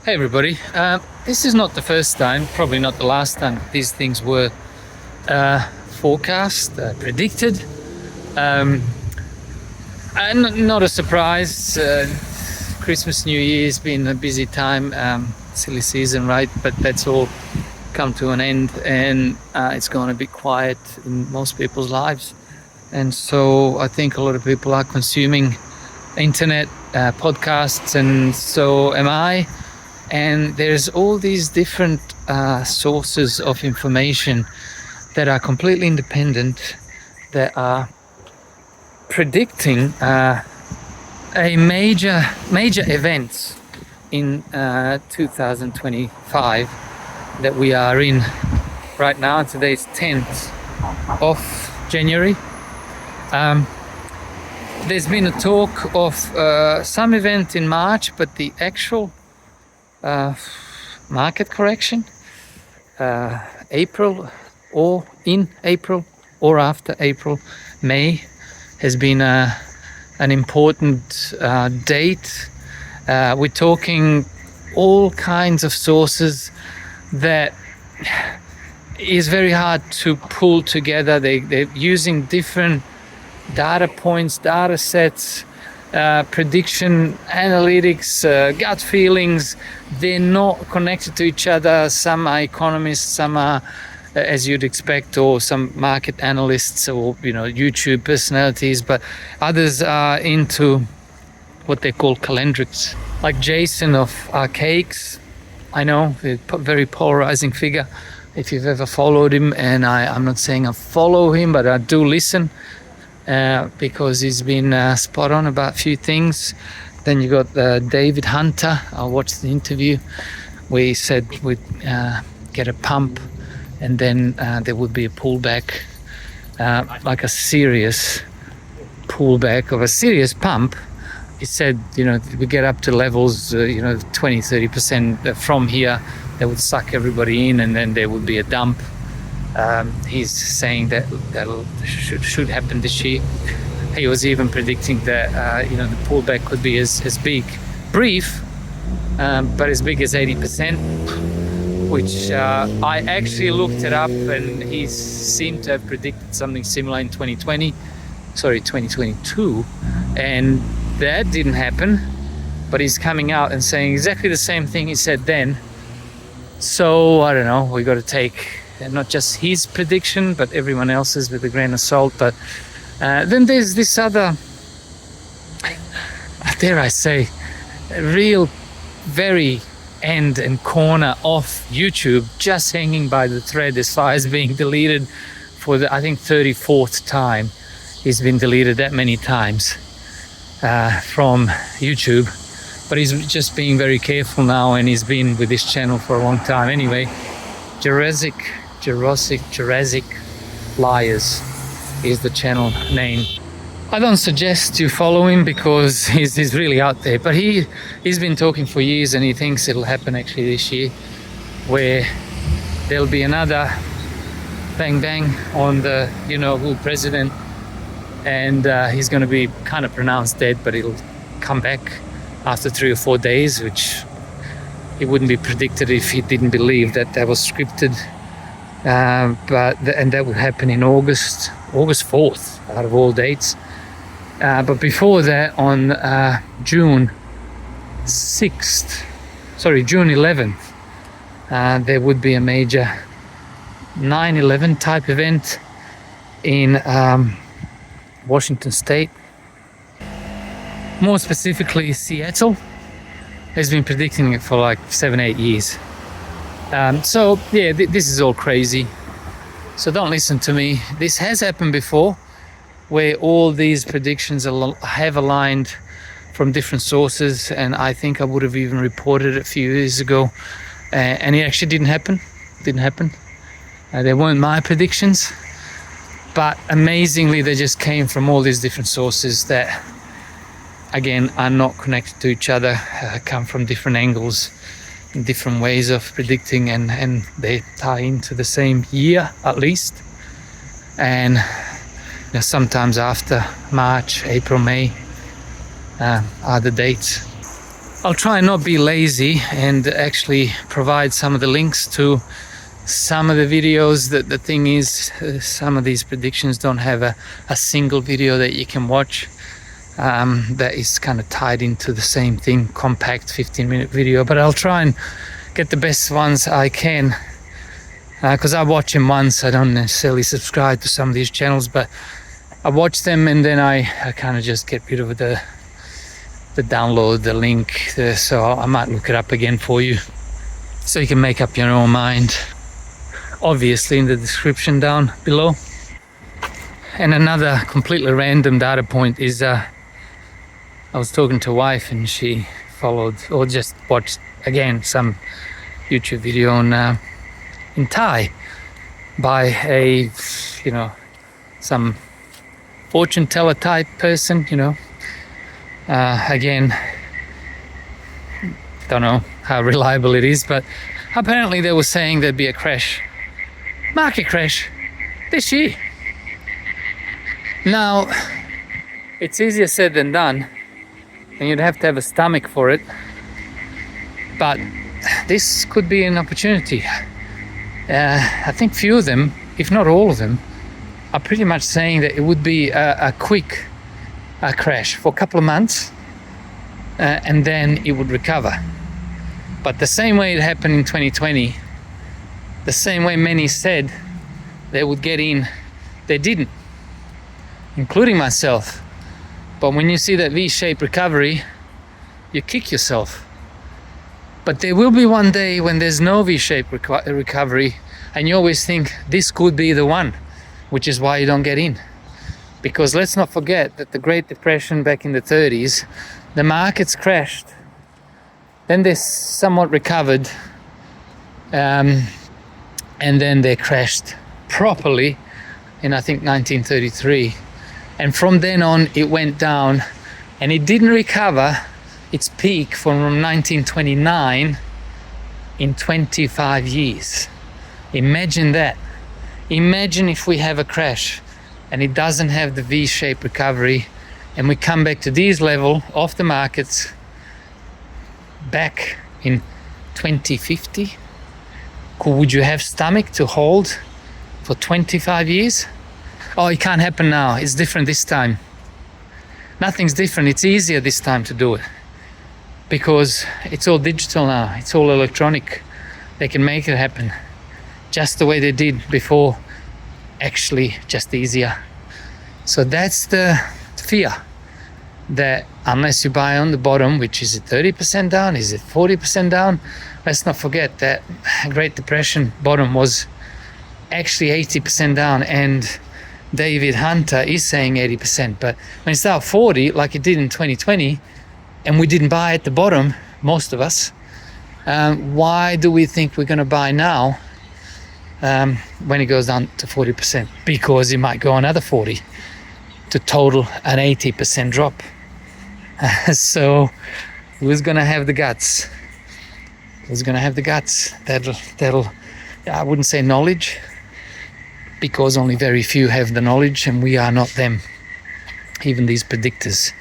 Hey everybody, this is not the first time, probably not the last time these things were forecast, predicted. And not a surprise, Christmas, New Year's been a busy time, silly season, right? But that's all come to an end, and it's gone a bit quiet in most people's lives. And so I think a lot of people are consuming internet, podcasts, and so am I. And there's all these different sources of information that are completely independent, that are predicting a major events in 2025 that we are in right now. Today's 10th of January. There's been a talk of some event in March, but the actual market correction, April, or in April or after April, May, has been an important date. We're talking all kinds of sources that is very hard to pull together. They're using different data points, data sets, prediction, analytics, gut feelings. They're not connected to each other. Some are economists, some are, as you'd expect, or some market analysts, or YouTube personalities, but others are into what they call calendrics, like Jason of Archaics. I know, a very polarizing figure if you've ever followed him, and I'm not saying I follow him, but I do listen. Because he's been spot on about a few things. Then you got David Hunter. I watched the interview where he said we'd get a pump, and then there would be a pullback, like a serious pullback of a serious pump. He said, we get up to levels, 20-30% from here, that would suck everybody in, and then there would be a dump. He's saying that should happen this year. He was even predicting that the pullback could be as big, brief, but as big as 80%, which I actually looked it up, and he seemed to have predicted something similar in 2022, and that didn't happen. But he's coming out and saying exactly the same thing he said then. So I don't know. We got to take not just his prediction, but everyone else's with a grain of salt. But then there's this other, dare I say, real very end and corner of YouTube, just hanging by the thread as far as being deleted for the, I think, 34th time. He's been deleted that many times from YouTube. But he's just being very careful now, and he's been with this channel for a long time. Anyway, Jurassic Liars is the channel name. I don't suggest you follow him because he's really out there, but he's been talking for years, and he thinks it'll happen actually this year, where there'll be another bang bang on the who president, and he's going to be kind of pronounced dead, but he'll come back after 3 or 4 days, which he wouldn't be predicted if he didn't believe that was scripted. And that would happen in August 4th, out of all dates. But before that, on June 11th, there would be a major 9/11 type event in Washington State. More specifically, Seattle has been predicting it for like 7-8 years. So yeah, this is all crazy. So don't listen to me. This has happened before, where all these predictions have aligned from different sources, and I think I would have even reported it a few years ago, and it actually didn't happen. They weren't my predictions, but amazingly they just came from all these different sources that, again, are not connected to each other, come from different angles, different ways of predicting, and they tie into the same year at least, and sometimes after March, April, May are the dates. I'll try and not be lazy and actually provide some of the links to some of the videos. That the thing is, some of these predictions don't have a single video that you can watch that is kind of tied into the same thing, compact 15-minute video. But I'll try and get the best ones I can, because I watch them once. I don't necessarily subscribe to some of these channels, but I watch them and then I kind of just get rid of the download, the link. So I might look it up again for you so you can make up your own mind, obviously in the description down below. And another completely random data point is I was talking to a wife and she followed or just watched again some YouTube video on in Thai by a, you know, some fortune teller type person, you know. Again, don't know how reliable it is, but apparently they were saying there'd be a crash, market crash this year. Now, it's easier said than done, and you'd have to have a stomach for it, but this could be an opportunity. I think few of them, if not all of them, are pretty much saying that it would be a quick crash for a couple of months, and then it would recover. But the same way it happened in 2020, the same way many said they would get in, they didn't, including myself. But when you see that V-shaped recovery, you kick yourself. But there will be one day when there's no V-shaped recovery, and you always think this could be the one, which is why you don't get in. Because let's not forget that the Great Depression back in the 30s, the markets crashed, then they somewhat recovered, and then they crashed properly in, I think, 1933. And from then on it went down, and it didn't recover its peak from 1929 in 25 years. Imagine that. Imagine if we have a crash and it doesn't have the V-shaped recovery, and we come back to these level of the markets back in 2050. Would you have stomach to hold for 25 years? Oh, it can't happen now. It's different this time. Nothing's different. It's easier this time to do it because it's all digital now. It's all electronic. They can make it happen just the way they did before, actually just easier. So that's the fear, that unless you buy on the bottom, which is it 30% down, is it 40% down? Let's not forget that Great Depression bottom was actually 80% down, and David Hunter is saying 80%, but when it's down 40 like it did in 2020 and we didn't buy at the bottom, most of us, why do we think we're going to buy now when it goes down to 40%? Because it might go another 40 to total an 80% drop. So who's going to have the guts? Who's going to have the guts? That'll I wouldn't say knowledge, because only very few have the knowledge, and we are not them. Even these predictors,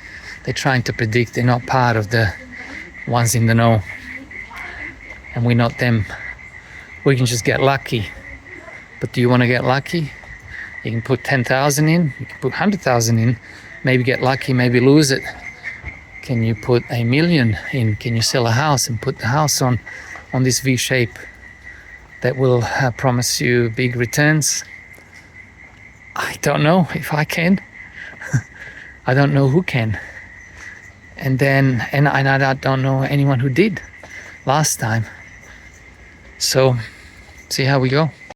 they're trying to predict, they're not part of the ones in the know, and we're not them. We can just get lucky. But do you want to get lucky? You can put 10,000 in, you can put 100,000 in, maybe get lucky, maybe lose it. Can you put 1 million in? Can you sell a house and put the house on this V shape that will promise you big returns? I don't know if I can. I don't know who can. And I don't know anyone who did last time. So see how we go.